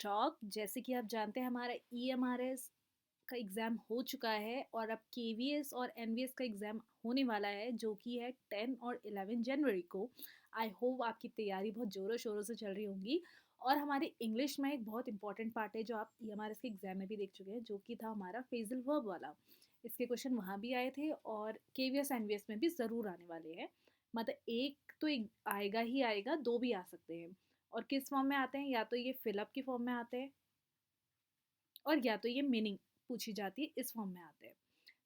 Talk. जैसे कि आप जानते हैं हमारा ईएमआरएस का एग्ज़ाम हो चुका है और अब केवीएस और एनवीएस का एग्ज़ाम होने वाला है जो कि है 10 और 11 जनवरी को। आई होप आपकी तैयारी बहुत ज़ोरों शोरों से चल रही होंगी। और हमारे इंग्लिश में एक बहुत इंपॉर्टेंट पार्ट है जो आप ईएमआरएस के एग्ज़ाम में भी देख चुके हैं, जो कि था हमारा फ्रेजल वर्ब वाला। इसके क्वेश्चन वहाँ भी आए थे और केवीएस एनवीएस में भी ज़रूर आने वाले हैं। मतलब एक तो एक आएगा ही आएगा, दो भी आ सकते हैं। और किस फॉर्म में आते हैं, या तो ये फिलअप की फॉर्म में आते हैं और या तो ये मीनिंग पूछी जाती है, इस फॉर्म में आते हैं।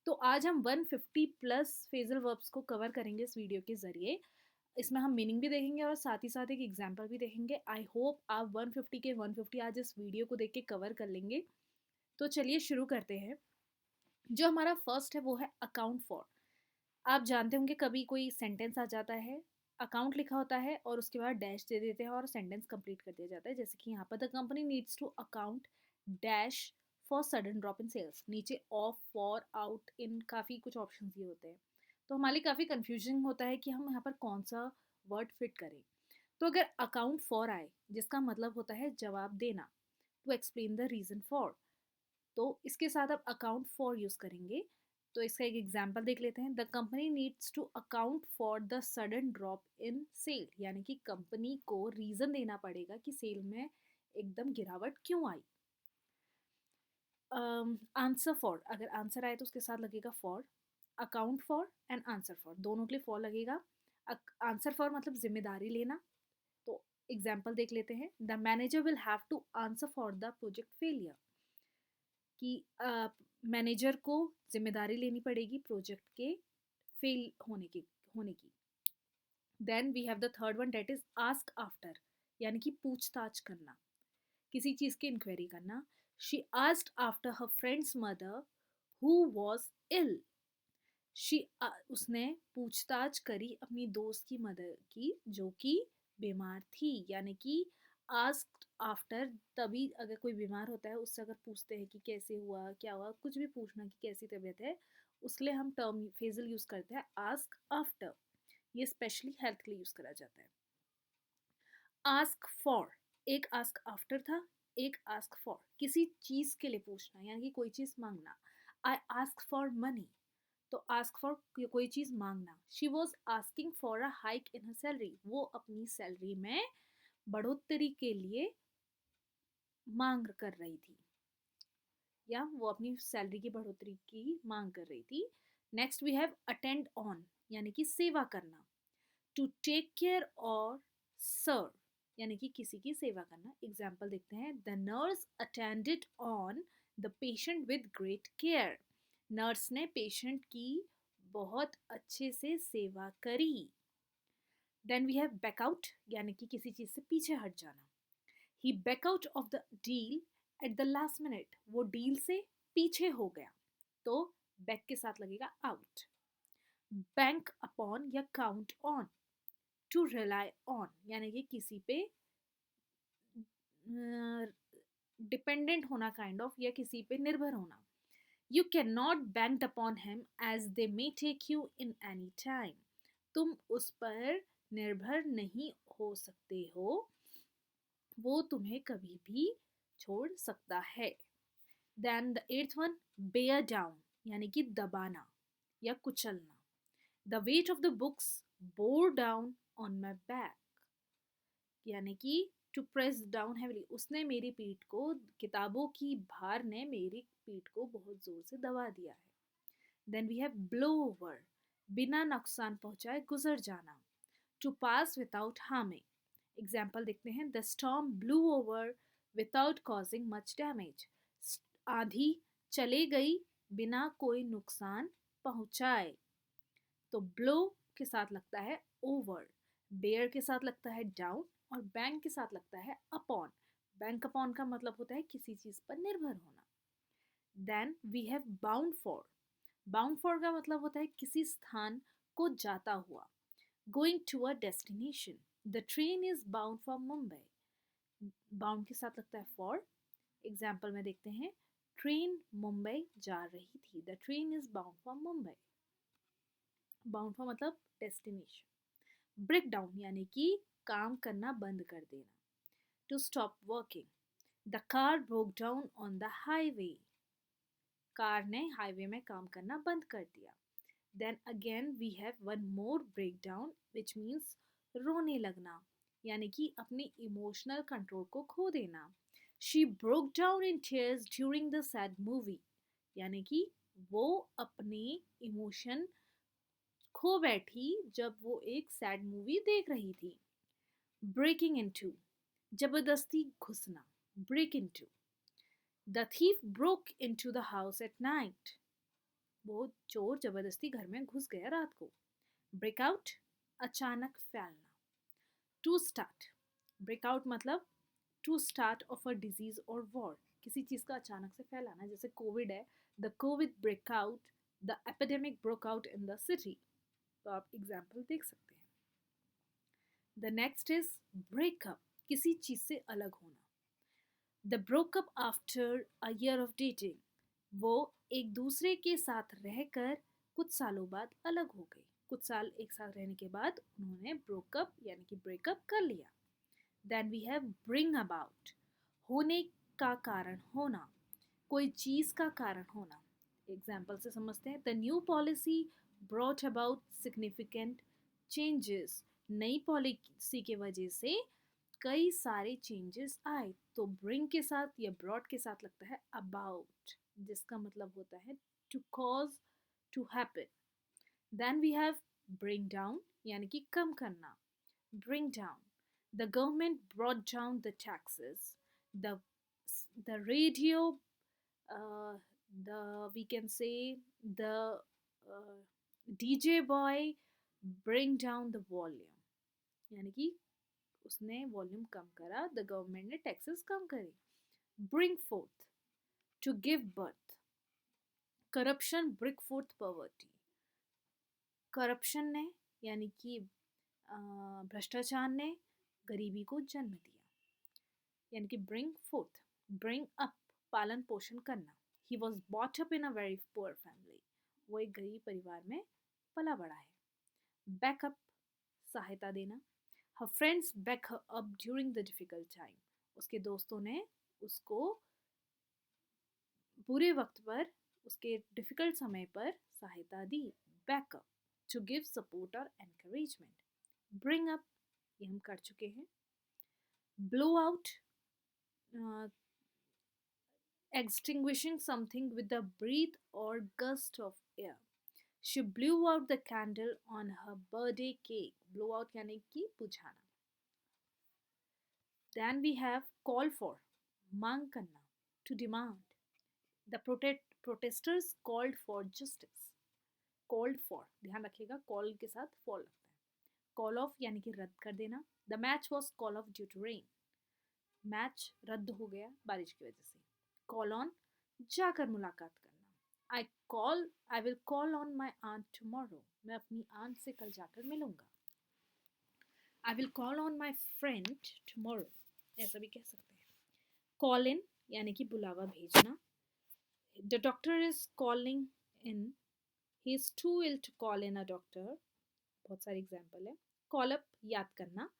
तो आज हम 150 प्लस फेजल वर्ब्स को कवर करेंगे इस वीडियो के ज़रिए। इसमें हम मीनिंग भी देखेंगे और साथ ही साथ एक एग्जाम्पल भी देखेंगे। आई होप आप 150 के 150 आज इस वीडियो को देख के कवर कर लेंगे। तो चलिए शुरू करते हैं। जो हमारा फर्स्ट है वो है अकाउंट फॉर। आप जानते होंगे कभी कोई सेंटेंस आ जाता है, अकाउंट लिखा होता है और उसके बाद डैश दे देते हैं और सेंटेंस कंप्लीट कर दिया जाता है। जैसे कि यहाँ पर the company needs to account dash for sudden drop in sales. नीचे ऑफ, फॉर, आउट, इन काफ़ी कुछ ऑप्शन दिए होते हैं। तो हमारे लिए काफ़ी कन्फ्यूजन होता है कि हम यहाँ पर कौन सा वर्ड फिट करें। तो अगर अकाउंट फॉर आए जिसका मतलब होता है जवाब देना, to explain the reason for, तो इसके साथ आप अकाउंट फॉर यूज़ करेंगे। तो इसका एक एग्जांपल देख लेते हैं। The company needs to account for the sudden drop in sale, यानी कि कंपनी को रीज़न देना पड़ेगा कि सेल में एकदम गिरावट क्यों आई। आंसर फॉर, अगर आंसर आए तो उसके साथ लगेगा for. Account for and answer for दोनों के लिए फॉर लगेगा। आंसर फॉर मतलब जिम्मेदारी लेना। तो एग्जाम्पल देख लेते हैं। The manager will have to answer for the project failure, कि मैनेजर को जिम्मेदारी लेनी पड़ेगी प्रोजेक्ट के फेल होने की। Then we have the third one, that is ask after, यानी कि पूछताछ करना, किसी चीज़ की इंक्वायरी करना। She asked after her friend's mother who was ill. She उसने पूछताछ करी अपनी दोस्त की मदर की जो कि बीमार थी। यानी कि आस्क्ड आफ्टर, तभी अगर कोई बीमार होता है उससे अगर पूछते हैं कि कैसे हुआ, क्या हुआ, कुछ भी पूछना कि कैसी तबीयत है, उसके लिए हम टर्म फेजल यूज़ करते हैं आस्क आफ्टर। ये स्पेशली हेल्थ के लिए यूज़ करा जाता है। आस्क फॉर, एक आस्क आफ्टर था, एक आस्क फॉर, किसी चीज़ के लिए पूछना यानी कि कोई चीज़ मांगना। आई आस्क फॉर मनी, तो आस्क फॉर कोई चीज़ मांगना। She was asking for a hike in her salary, वो अपनी सैलरी में बढ़ोतरी के लिए मांग कर रही थी, या वो अपनी सैलरी की बढ़ोतरी की मांग कर रही थी। Next we have attend on, यानी कि सेवा करना। टू टेक केयर और सर्व, यानी कि किसी की सेवा करना। एग्जाम्पल देखते हैं। The nurse attended on the patient with great care, nurse ने पेशेंट की बहुत अच्छे से सेवा करी। देन वी हैव बैकआउट, यानी कि किसी चीज़ से पीछे हट जाना। He back out of the deal at the last minute, वो डील से पीछे हो गया, तो बैक के साथ लगेगा आउट। बैंक अपॉन या count on, to rely on, यानी कि किसी पे डिपेंडेंट होना काइंड ऑफ, या किसी पे निर्भर होना। You can not bank upon him as they may take you in any time, तुम उस पर निर्भर नहीं हो सकते हो, वो तुम्हें कभी भी छोड़ सकता है। Then the eighth one, bear down, यानी कि दबाना या कुचलना। The weight of the books bore down on my back, यानी कि टू प्रेस डाउन हैवीली, उसने मेरी पीठ को, किताबों की भार ने मेरी पीठ को बहुत जोर से दबा दिया है। Then we have blow over, बिना नुकसान पहुंचाए गुजर जाना। To pass without harming. Example देखते हैं। The storm blew over without causing much damage, आंधी चले गई बिना कोई नुकसान पहुंचाए। तो ब्लो के साथ लगता है ओवर, बेयर के साथ लगता है डाउन और बैंक के साथ लगता है अपॉन। बैंक अपॉन का मतलब होता है किसी चीज पर निर्भर होना। Then we have bound for, bound for का मतलब होता है किसी स्थान को जाता हुआ, going to a destination. The train is bound for Mumbai, bound के साथ लगता है फॉर। एग्जाम्पल में देखते हैं। ट्रेन मुंबई जा रही थी, the train is bound for Mumbai. Bound for मतलब डेस्टिनेशन। ब्रेक डाउन, यानी कि काम करना बंद कर देना। To stop working, the car broke down on the highway, car ने हाईवे में काम करना बंद कर दिया. Then again we have one more break down which means रोने लगना, यानी कि अपनी इमोशनल कंट्रोल को खो देना. She broke down in tears during the sad movie, यानी कि वो अपने इमोशन खो बैठी जब वो एक सैड मूवी देख रही थी. ब्रेकिंग इनटू, जबरदस्ती घुसना. Break into, the thief broke into the house at night, वो चोर जबरदस्ती घर में घुस गया रात को. ब्रेकआउट, अचानक फैलना. टू स्टार्ट, ब्रेकआउट मतलब to start of a disease और वॉर, किसी चीज़ का अचानक से फैलाना. जैसे कोविड है, the Covid breakout, the epidemic broke out in the city. तो आप एग्जाम्पल देख सकते हैं. द नेक्स्ट इज ब्रेकअप, किसी चीज़ से अलग होना. The broke up after a year of dating, वो एक दूसरे के साथ रहकर कुछ सालों बाद अलग हो गई. कुछ साल एक साथ रहने के बाद उन्होंने ब्रोकअप यानी कि ब्रेकअप कर लिया. Then we have bring about, होने का कारण होना, कोई चीज़ का कारण होना. एग्जाम्पल से समझते हैं. The new policy brought about significant changes, नई पॉलिसी के वजह से कई सारे चेंजेस आए. तो ब्रिंग के साथ या ब्रॉड के साथ लगता है अबाउट, जिसका मतलब होता है to cause, to happen. Then we have bring down, यानी कि कम करना. Bring down, the government brought down the taxes. The the radio, the we can say the uh, DJ boy bring down the volume, यानी कि उसने volume कम करा. The government ने टैक्सेस कम करे. Bring forth, to give birth. Corruption brought forth poverty, corruption ने यानी कि भ्रष्टाचार ने गरीबी को जन्म दिया. यानी कि ब्रिंग फोर्थ. ब्रिंग अप, पालन पोषण करना. He was bought up in a very poor family, वो एक गरीब परिवार में पला बड़ा है. बैकअप, सहायता देना. हर friends back her up during the difficult time, उसके दोस्तों ने उसको बुरे वक्त पर, उसके डिफिकल्ट समय पर सहायता दी. बैकअप, टू गिव सपोर्ट और एनकरेजमेंट. ब्रिंग अप, ये हम कर चुके हैं. Blow out, extinguishing something with a breath or gust of air. She blew out the candle on her birthday cake. Blow out यानी कि बुझाना. Then we have call for, मांग करना, to demand. The protesters called for justice. Called for, ध्यान रखिएगा call के साथ for लगता है. Call off यानी कि रद्द कर देना. The match was call off due to rain. Match रद्द हो गया बारिश की वजह से. Call on, जाकर मुलाकात करना. I will call on my aunt tomorrow. मैं अपनी aunt से कल जाकर मिलूंगा. I will call on my friend tomorrow. ऐसा भी कह सकते हैं. Call in यानी कि बुलावा भेजना. The doctor is calling in. He is too ill to call in a doctor. बहुत सारे एग्जाम्पल है. Call up, याद करना.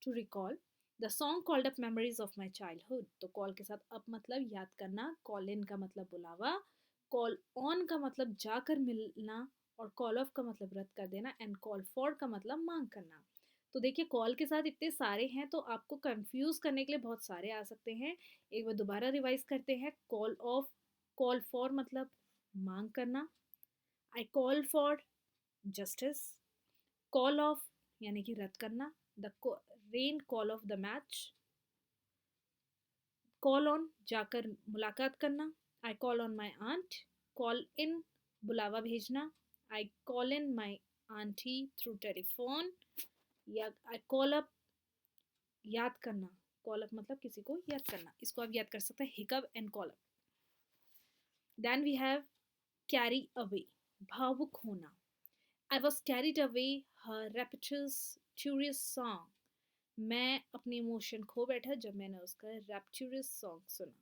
To recall. The song called up memories of my childhood. तो कॉल के साथ अप मतलब याद करना. कॉल इन का मतलब बुलावा. कॉल ऑन का मतलब जाकर मिलना. और कॉल ऑफ का मतलब रद्द कर देना. एंड कॉल फॉर का मतलब मांग करना. तो देखिए कॉल के साथ इतने सारे हैं तो आपको कंफ्यूज करने के लिए बहुत सारे आ सकते हैं. एक बार दोबारा रिवाइज करते हैं. कॉल ऑफ, कॉल फॉर मतलब मांग करना. I call for justice. Call off यानी कि रद्द करना. The rain call off the match. Call on, जाकर मुलाकात करना. I call on my aunt. Call in, बुलावा भेजना. I call in my aunty through telephone. या आई कॉल अप, याद करना. कॉल अप मतलब किसी को याद करना. इसको आप याद कर सकते हैं hiccup and call up. Then we have carry away, भावुक होना. I was carried away her rapturous song. मैं अपनी इमोशन खो बैठा जब मैंने उसका rapturous सॉन्ग सुना.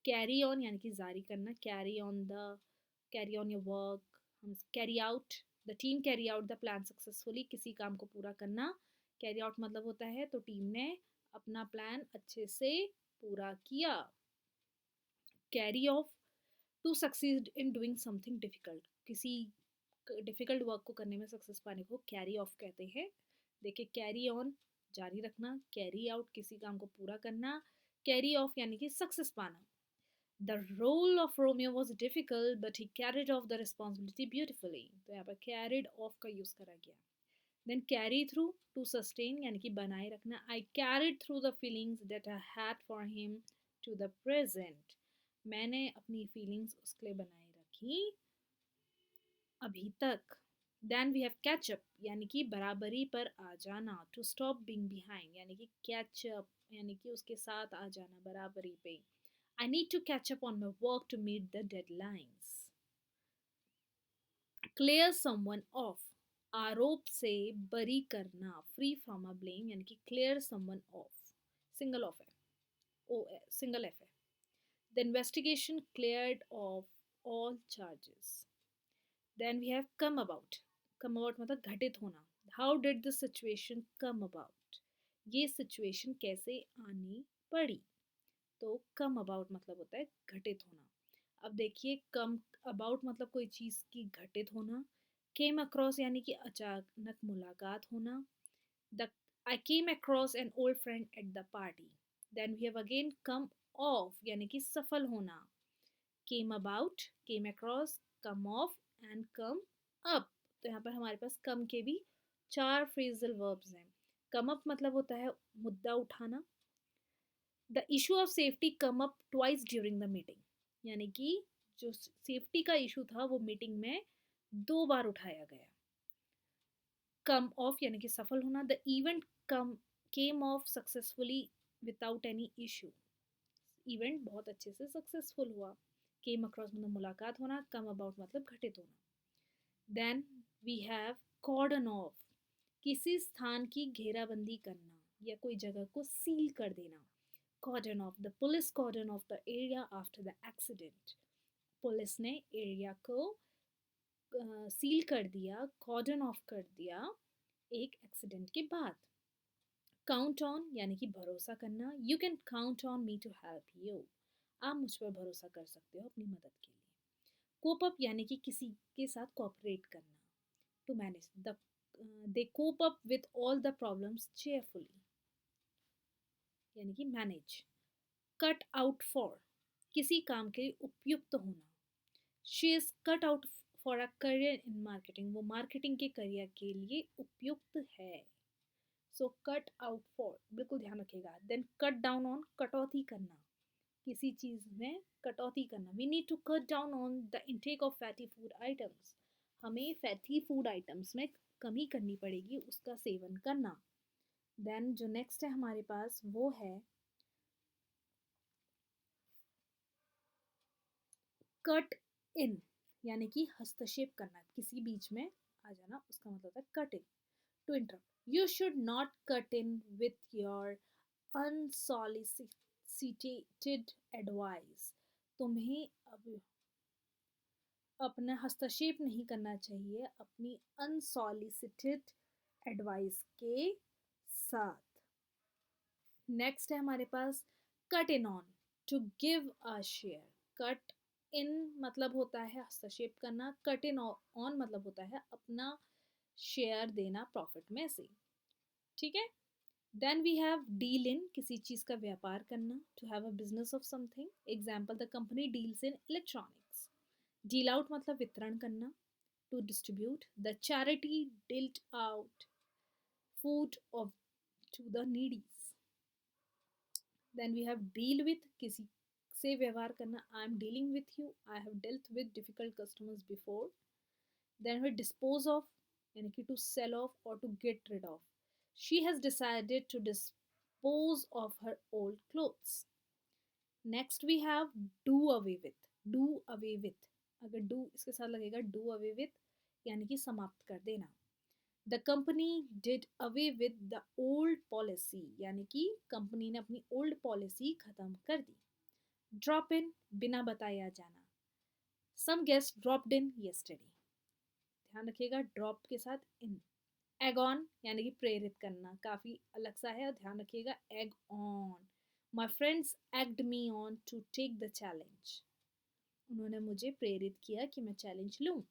कैरी ऑन यानी कि जारी करना. Carry on your work. हम carry out, the team carry out the plan successfully, किसी काम को पूरा करना. कैरी आउट मतलब होता है तो टीम ने अपना प्लान अच्छे से पूरा किया. Carry off, to succeed in doing something difficult, किसी डिफिकल्ट वर्क को करने में सक्सेस पाने को कैरी ऑफ कहते हैं. देखिए, कैरी ऑन जारी रखना, कैरी आउट किसी काम को पूरा करना, कैरी ऑफ यानी कि सक्सेस पाना. The role of Romeo was difficult but he carried off the responsibility beautifully. तो यहाँ पर कैरिड ऑफ का यूज करा गया. Then carry through, to sustain यानी कि बनाए रखना. I carried through the feelings that I had for him to the present. मैंने अपनी फीलिंग्स उसके लिए बनाए रखी अभी तक. देन वी हैव कैचअप यानी कि बराबरी पर आ जाना. टू स्टॉप बीइंग बिहाइंड यानी कि कैचअप यानी कि उसके साथ आ जाना बराबरी पे. I need to catch up on my work to meet the deadlines. Clear someone off, आरोप से बरी करना. फ्री फ्रॉम अ ब्लेम यानी कि clear someone off, single off है, ओ सिंगल एफ है. The investigation cleared off all charges. Then we have come about. Come about मतलब घटित होना. How did the situation come about, ये situation कैसे आनी पड़ी. तो कम अबाउट मतलब होता है घटित होना. अब देखिए, कम अबाउट मतलब कोई चीज़ की घटित होना. केम अक्रॉस यानी कि अचानक मुलाकात होना. The I came across an old friend at the party. Then we have again come of यानी कि सफल होना. Came about, came across, come of and come up. तो यहाँ पर हमारे पास कम के भी 4 फ्रेजल वर्ब्स हैं. कम अप मतलब होता है मुद्दा उठाना. The issue of safety come up twice during the meeting, यानी कि जो सेफ्टी का इशू था वो मीटिंग में 2 बार उठाया गया. कम ऑफ यानी कि सफल होना. The event come came of successfully without any issue. Event बहुत अच्छे से सक्सेसफुल हुआ. केम अक्रॉस मतलब मुलाकात होना. कम अबाउट मतलब घटित होना. Then we have cordon off, किसी स्थान की घेराबंदी करना या कोई जगह को सील कर देना. Cordon off, the police cordon off the area after the accident. Police ने एरिया को सील कर दिया, कॉर्डन ऑफ कर दिया एक एक्सीडेंट के बाद. काउंट ऑन यानी कि भरोसा करना. You can count on me to help you, आप मुझ पर भरोसा कर सकते हो अपनी मदद के लिए. कोप अप यानी कि किसी के साथ कोऑपरेट करना. To manage the, they cope up with all the problems cheerfully यानी कि मैनेज. कट आउट फॉर, किसी काम के लिए उपयुक्त होना. She is cut out for a career in marketing, वो मार्केटिंग के करियर के लिए उपयुक्त है. सो कट आउट फॉर बिल्कुल ध्यान रखिएगा. देन कट डाउन ऑन, कटौती करना, किसी चीज़ में कटौती करना. We need to cut down on the intake of fatty food items, हमें फैटी फूड आइटम्स में कमी करनी पड़ेगी उसका सेवन करना. देन जो नेक्स्ट है हमारे पास वो है कट इन यानी कि हस्तक्षेप करना, किसी बीच में आ जाना, उसका मतलब है cut in. To interrupt, you should not cut in with your unsolicited advice. तुम्हें अब अपना हस्तक्षेप नहीं करना चाहिए अपनी अनसॉलिसिटेड एडवाइस के साथ. नेक्स्ट है हमारे पास cut in on, to give a share. Cut in मतलब होता है हस्तक्षेप करना. कट इन ऑन मतलब होता है अपना शेयर देना प्रॉफिट में से. ठीक है. Then we have deal in, किसी चीज़ का व्यापार करना. To have a business of something. Example, the company deals in electronics. Deal out मतलब वितरण करना. To distribute, the charity dealt out food of to the needies. Then we have deal with, किसी से व्यवहार करना. I am dealing with you, I have dealt with difficult customers before. Then we dispose of यानी कि to cell off और to get rid of. She has decided to dispose of her old clothes. Next we have do away with. Do away with, अगर do इसके साथ लगेगा do away with यानी कि समाप्त कर देना. The company did away with the old policy यानी कि कंपनी ने अपनी ओल्ड पॉलिसी खत्म कर दी. ड्रॉप इन, बिना बताया जाना. Some guest dropped in yesterday. ध्यान रखिएगा ड्रॉप के साथ इन. एग ऑन यानी कि प्रेरित करना, काफ़ी अलग सा है और ध्यान रखिएगा. Egg on my friends egged me on to take the challenge, उन्होंने मुझे प्रेरित किया कि मैं चैलेंज लूँ.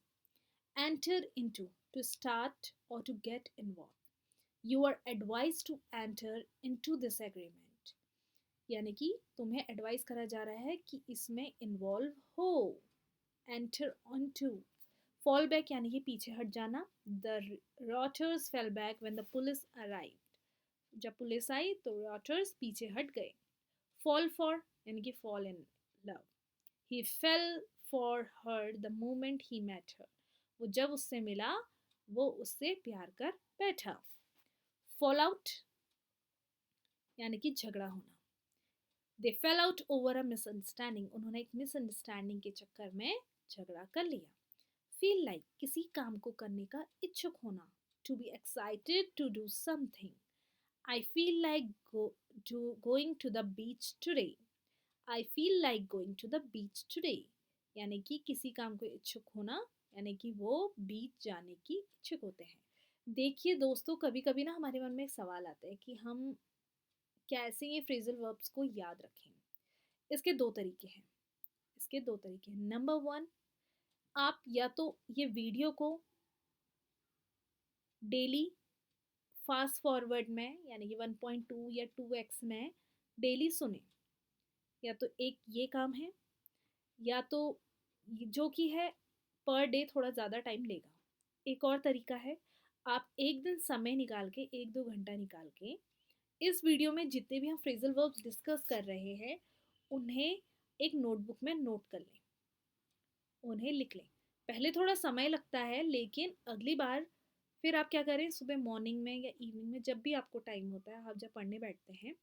एंटर इनटू, टू स्टार्ट और to get involve. You are advise to enter into this agreement, यानी कि तुम्हें एडवाइस करा जा रहा है कि इसमें इन्वॉल्व हो. Enter into. फॉल बैक यानी कि पीछे हट जाना. The rioters fell back when the police arrived, जब पुलिस आई तो रॉटर्स पीछे हट गए. फॉल फॉर यानी कि fall in love. He fell for her the moment he met her, वो जब उससे मिला वो उससे प्यार कर बैठा. फॉल आउट यानी कि झगड़ा होना. They fell out over a misunderstanding, उन्होंने एक मिसअंडरस्टैंडिंग के चक्कर में झगड़ा कर लिया. फील लाइक, किसी काम को करने का इच्छुक होना. To be excited to do something. I feel like going to the beach today. I feel like going to the beach today, यानी कि किसी काम को इच्छुक होना, यानी कि वो बीच जाने की इच्छुक होते हैं. देखिए दोस्तों, कभी कभी ना हमारे मन में एक सवाल आता है कि हम कैसे ये फ्रेजल वर्ब्स को याद रखें. इसके दो तरीके हैं. नंबर वन, आप या तो ये वीडियो को डेली फास्ट फॉरवर्ड में यानी कि 1.2 या 2x में डेली सुने. या तो एक ये काम है, या तो जो कि है पर डे थोड़ा ज़्यादा टाइम लेगा. एक और तरीका है, आप एक दिन समय निकाल के 1-2 घंटा निकाल के इस वीडियो में जितने भी हम फ्रेजल वर्ब्स डिस्कस कर रहे हैं उन्हें एक नोटबुक में नोट कर लें, उन्हें लिख लें. पहले थोड़ा समय लगता है, लेकिन अगली बार फिर आप क्या करें, सुबह मॉर्निंग में या इवनिंग में जब भी आपको टाइम होता है, आप जब पढ़ने बैठते हैं,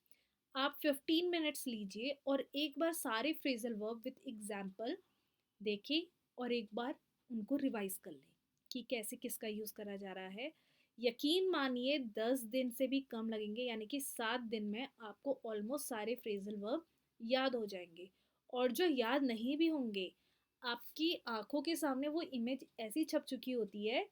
आप 15 मिनट्स लीजिए और एक बार सारे फ्रेजल वर्ब विद एग्जाम्पल देखें और एक बार उनको रिवाइज कर लें कि कैसे किसका यूज़ करा जा रहा है. यकीन मानिए 10 दिन से भी कम लगेंगे, यानी कि 7 दिन में आपको ऑलमोस्ट सारे फ्रेजल वर्ब याद हो जाएंगे. और जो याद नहीं भी होंगे, आपकी आंखों के सामने वो इमेज ऐसी छप चुकी होती है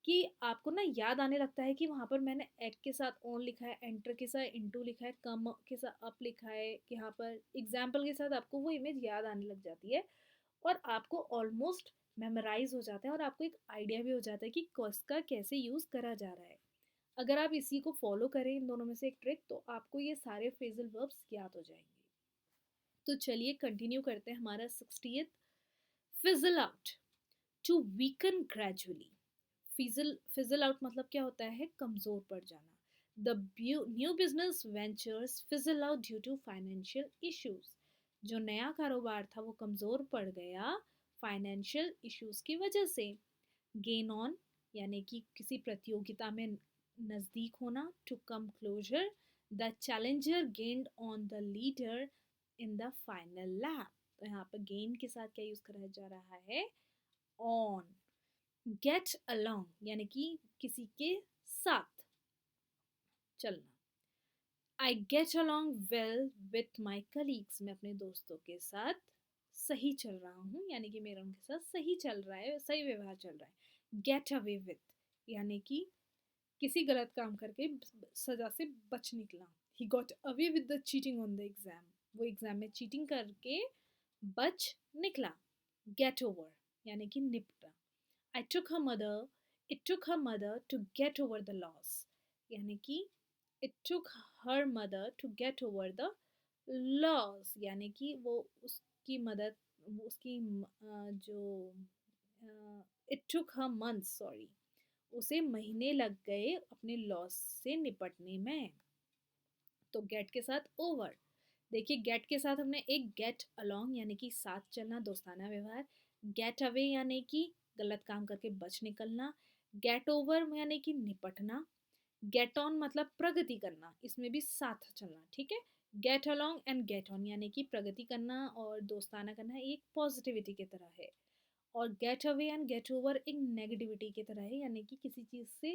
कि आपको ना याद आने लगता है कि वहाँ पर मैंने एग के साथ ऑन लिखा है, एंटर के साथ इनटू लिखा है, कम के साथ अप लिखा है, कि यहाँ पर एग्जाम्पल के साथ आपको वो इमेज याद आने लग जाती है और आपको ऑलमोस्ट मेमोराइज हो जाता है और आपको एक आइडिया भी हो जाता है कि कसका कैसे यूज़ करा जा रहा है. अगर आप इसी को फॉलो करें, इन दोनों में से एक ट्रिक, तो आपको ये सारे फ्रेजल वर्ब्स याद हो जाएंगे. तो चलिए कंटिन्यू करते हैं हमारा 60th. Fizzle out, to weaken gradually. Fizzle out मतलब क्या होता है, कमज़ोर पड़ जाना. The new business ventures fizzle out due to financial issues. जो नया कारोबार था वो कमज़ोर पड़ गया फाइनेंशियल इश्यूज की वजह से. गेन ऑन यानी कि किसी प्रतियोगिता में नज़दीक होना. To come closer, the challenger gained on the leader in the final lap. तो यहाँ पर गेन के साथ क्या यूज़ करा जा रहा है, ऑन. गेट अलोंग यानी कि किसी के साथ चलना. I get along well with my colleagues. मैं अपने दोस्तों के साथ सही चल रहा हूँ, यानी कि मेरा उनके साथ सही चल रहा है, सही व्यवहार चल रहा है. गेट अवे विथ यानी कि किसी गलत काम करके सजा से बच निकला. He got away with the cheating on the exam. वो एग्जाम में चीटिंग करके बच निकला. गेट ओवर यानी कि निपटा. I took her mother, it took her mother to get over the loss. यानी कि it took her mother to get over the loss, यानी कि वो उसकी मदद, उसकी जो it took her months, sorry, उसे महीने लग गए अपने लॉस से निपटने में. तो गेट के साथ ओवर. देखिए गेट के साथ हमने एक गेट अलोंग यानी कि साथ चलना, दोस्ताना व्यवहार. गेट अवे यानी कि गलत काम करके बच निकलना. गेट ओवर यानी कि निपटना. गेट ऑन मतलब प्रगति करना, इसमें भी साथ चलना, ठीक है. Get along and get on यानी कि प्रगति करना और दोस्ताना करना एक पॉजिटिविटी की तरह है. और get away and get over एक नेगेटिविटी की तरह है, यानी कि किसी चीज़ से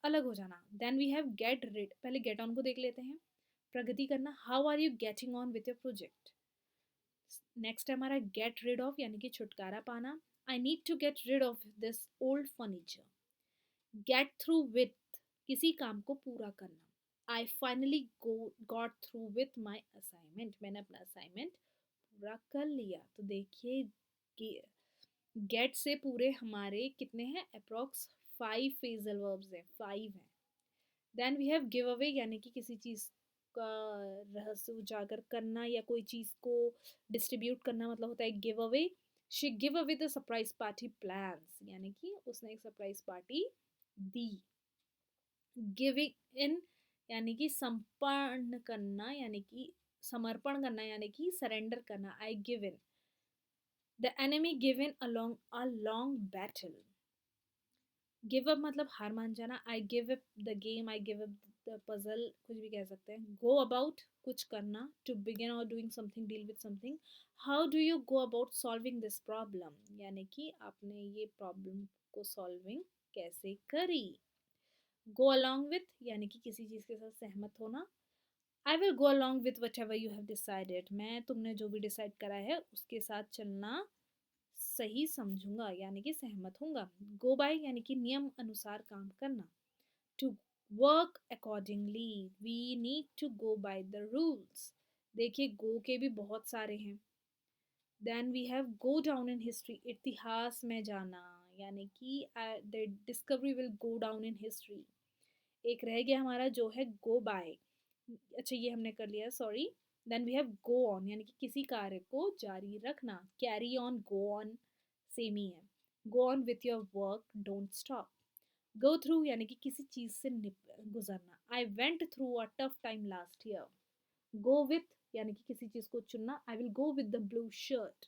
अलग हो जाना. Then we have get rid. पहले गेट ऑन को देख लेते हैं. प्रगति करना. How are you getting on with your project. Next है हमारा गेट रिड ऑफ यानी कि छुटकारा पाना. I need to get rid of this old furniture. Get through with किसी काम को पूरा करना. I finally got through with my assignment, मैंने अपना असाइनमेंट पूरा कर लिया। तो देखिए गेट से पूरे हमारे कितने हैं, अप्रॉक्स 5 फ्रेजल वर्ब्स हैं, 5 हैं। Then we have give away, यानी कि किसी चीज़ का रहस्य उजागर करना या कोई चीज़ को डिस्ट्रीब्यूट करना, मतलब होता है give away. She give away the surprise party plans, यानी कि उसने एक surprise party the. Giving in, यानी कि संपन्न करना, यानी कि समर्पण करना, यानी कि सरेंडर करना। I give in, the enemy give in along a long battle. Give up मतलब हार मान जाना। I give up the game, I give up the puzzle, कुछ भी कह सकते हैं। गो अबाउट कुछ करना, टू बिगिन और doing something, deal with something. How do you go about solving this problem, यानी कि आपने ये प्रॉब्लम को सॉल्विंग कैसे करी। गो अलॉन्ग विथ, यानी कि किसी चीज़ के साथ सहमत होना। आई will go along with what ever you have decided, मैं तुमने जो भी डिसाइड करा है उसके साथ चलना सही समझूंगा, यानी कि सहमत होऊंगा। गो बाय, यानी कि नियम अनुसार काम करना। To work accordingly, we need to go by the rules. देखिए गो के भी बहुत सारे हैं। Then we have go down in history, इतिहास में जाना, यानी कि the discovery will go down in history. एक रह गया हमारा जो है गो बाय, अच्छा ये हमने कर लिया, sorry. Then we have go on, यानी कि किसी कार्य को जारी रखना। Carry on, go on same ही है। Go on with your work, don't stop. Go through, यानी कि किसी चीज से गुजरना। I went through a tough time last year. Go with, यानी कि किसी चीज को चुनना। I will go with the blue shirt.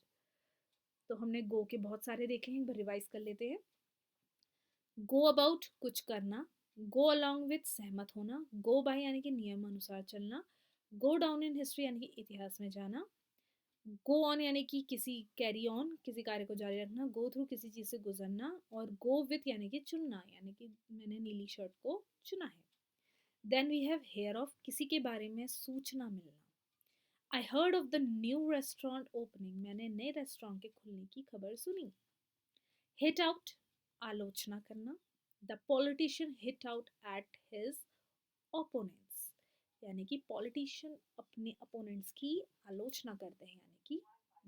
तो हमने गो के बहुत सारे देखे हैं, एक बार रिवाइज कर लेते हैं। गो अबाउट कुछ करना, गो अलॉन्ग विथ सहमत होना, गो बाय यानी कि नियम अनुसार चलना, गो डाउन इन हिस्ट्री यानी कि इतिहास में जाना, गो ऑन यानी कि किसी कैरी ऑन किसी कार्य को जारी रखना, गो थ्रू किसी चीज़ से गुजरना, और गो विथ यानी कि चुनना, यानी कि मैंने नीली शर्ट को चुना है। Then we have hear of, किसी के बारे में सूचना मिलना। I heard of the new restaurant opening, मैंने नए रेस्टोरेंट के खुलने की खबर सुनी। हिट आउट, आलोचना करना। The politician hit out at his opponents, यानी कि पॉलिटिशियन अपने अपोनेंट्स की आलोचना करते हैं, यानी कि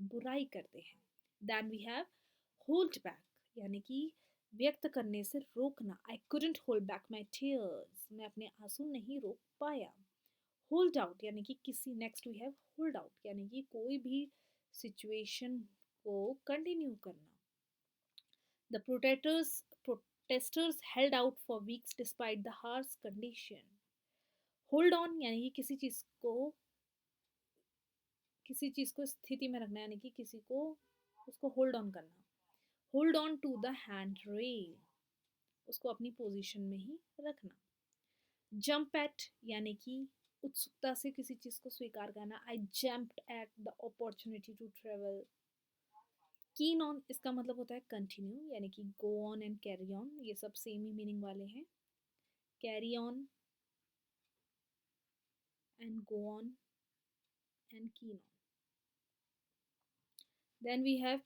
बुराई करते हैं। Then we have hold back, यानी कि व्यक्त करने से रोकना। I couldn't hold back my tears, मैं अपने आंसू नहीं रोक पाया। होल्ड आउट यानी कि किसी, next we have hold out यानी कि कोई भी सिचुएशन को कंटिन्यू करना। The protesters held out for weeks despite the harsh condition. Hold on यानी कि किसी चीज को स्थिति में रखना, यानी कि किसी को उसको होल्ड ऑन करना। Hold on to the hand rail, उसको अपनी पोजीशन में ही रखना। जंप एट यानी कि उत्सुकता से किसी चीज को स्वीकार करना। I jumped at the opportunity to travel. Keen on, इसका मतलब होता है कंटिन्यू, यानी कि go on and carry on, ये सब सेम ही मीनिंग वाले हैं। Carry on and go on and keen on. Then we have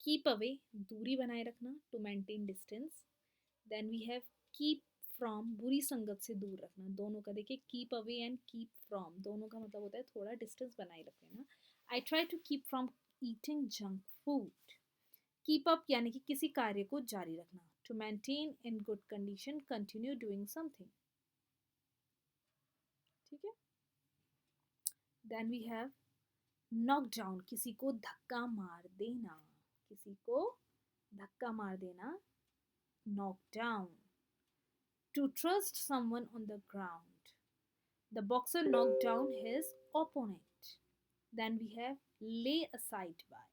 keep away, दूरी बनाए रखना, to maintain distance. Then we have keep from, बुरी संगत से दूर रखना। दोनों का देखिए, keep away and keep from, दोनों का मतलब होता है थोड़ा डिस्टेंस बनाए रख लेना। I try to keep from eating junk food. Keep up यानी कि किसी कार्य को जारी रखना। To maintain in good condition, continue doing something. ठीक है। Then we have knock down, किसी को धक्का मार देना, किसी को धक्का मार देना, knock down. To trust someone on the ground, the boxer knock down his opponent. Then we have lay aside by,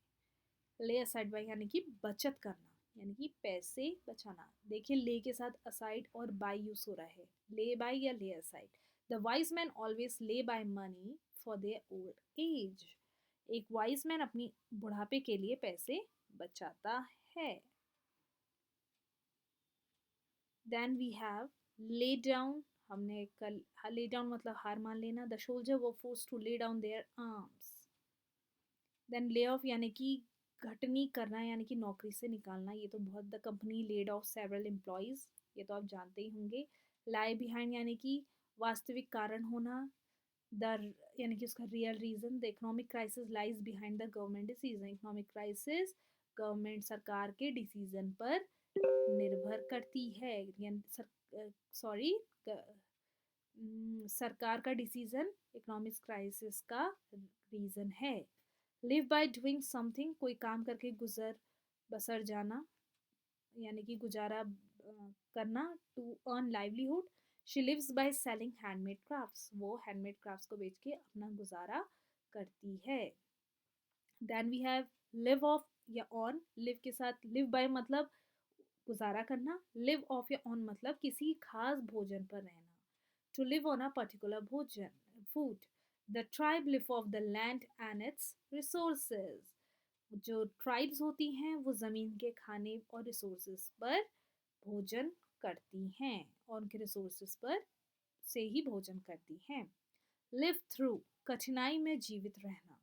lay aside by यानी कि बचत करना, यानी कि पैसे बचाना। देखिए ले के साथ असाइड और बाय यूज हो रहा है, ले बाय या lay aside. The wise man always lay by money for their old age, एक वाइज मैन अपनी बुढ़ापे के लिए पैसे बचाता है। Then we have lay down, हमने कल ले डाउन मतलब हार मान लेना। The soldier were forced to lay down their arms. Then lay off यानी कि घटनी करना, यानी कि नौकरी से निकालना, ये तो बहुत, the company laid off several employees, ये तो आप जानते ही होंगे। लाई बिहाइंड यानी कि वास्तविक कारण होना, द यानी कि उसका real reason, the economic crisis lies behind the government decision. Economic crisis government सरकार के डिसीजन पर निर्भर करती है, यानी सॉरी सरकार का डिसीजन इकोनॉमिक क्राइसिस का रीज़न है। लिव बाय डूइंग समथिंग, कोई काम करके गुजर बसर जाना, यानी कि गुजारा करना, to earn livelihood. She lives by selling handmade crafts, वो हैंडमेड क्राफ्ट्स को बेच के अपना गुजारा करती है। Then we have live off या ऑन, लिव के साथ लिव बाय मतलब गुजारा करना, लिव ऑफ या ऑन मतलब किसी खास भोजन पर रहना, to live on a particular भोजन food. The tribe live off the land and its resources, जो ट्राइब्स होती हैं वो ज़मीन के खाने और रिसोर्सेज पर भोजन करती हैं और उनके रिसोर्सेज पर से ही भोजन करती हैं। लिव थ्रू, कठिनाई में जीवित रहना,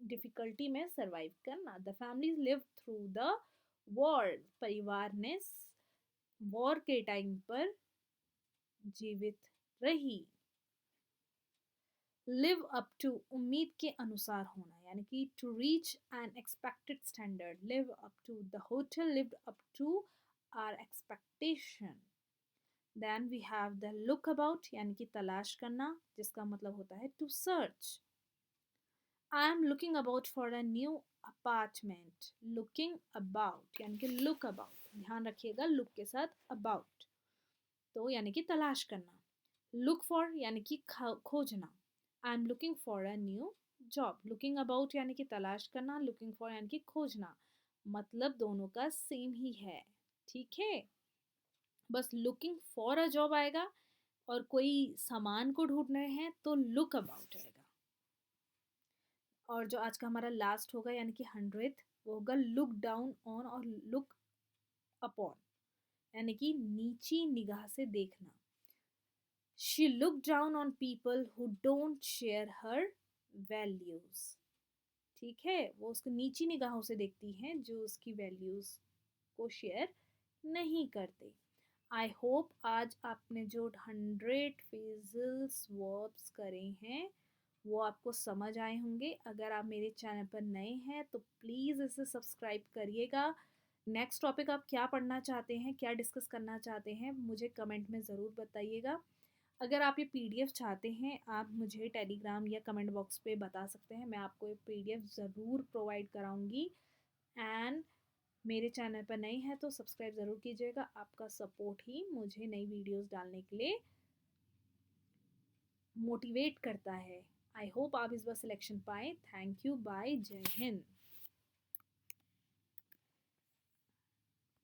डिफिकल्टी में सरवाइव करना। The family live through the war, परिवार ने वॉर के टाइम पर जीवित रही। लिव अप टू, उम्मीद के अनुसार होना, यानी कि to reach an expected standard. Live up to, the hotel lived up to our expectation. Then we have the look about, यानी कि तलाश करना, जिसका मतलब होता है to search. I am looking about for a new apartment. Looking about यानी कि लुक अबाउट, ध्यान रखिएगा लुक के साथ अबाउट, तो यानी कि तलाश करना। लुक फॉर यानी कि खोजना। आई am looking for a new job. Looking about यानी कि तलाश करना, लुकिंग फॉर यानी कि खोजना, मतलब दोनों का सेम ही है, ठीक है। बस लुकिंग फॉर अ जॉब आएगा और कोई सामान को ढूंढ रहे हैं तो लुक अबाउट आएगा। और जो आज का हमारा लास्ट होगा यानी कि 100th, वो होगा लुक डाउन ऑन और लुक अपॉन, यानी कि नीची निगाह से देखना। She looked down on people who don't share her values. ठीक है, वो उसको नीची निगाहों से देखती हैं जो उसकी वैल्यूज को शेयर नहीं करते। आई होप आज आपने जो 100 फ्रेजल्स वर्ब्स करे हैं वो आपको समझ आए होंगे। अगर आप मेरे चैनल पर नए हैं तो प्लीज़ इसे सब्सक्राइब करिएगा। नेक्स्ट टॉपिक आप क्या पढ़ना चाहते हैं, क्या डिस्कस करना चाहते हैं, मुझे कमेंट में ज़रूर बताइएगा। अगर आप ये पीडीएफ चाहते हैं आप मुझे टेलीग्राम या कमेंट बॉक्स पे बता सकते हैं, मैं आपको ये पीडीएफ ज़रूर प्रोवाइड कराऊंगी। एंड मेरे चैनल पर नए हैं तो सब्सक्राइब ज़रूर कीजिएगा, आपका सपोर्ट ही मुझे नई वीडियोस डालने के लिए मोटिवेट करता है। आई होप आप इस बार सिलेक्शन पाएँ। थैंक यू, बाय, जय हिंद।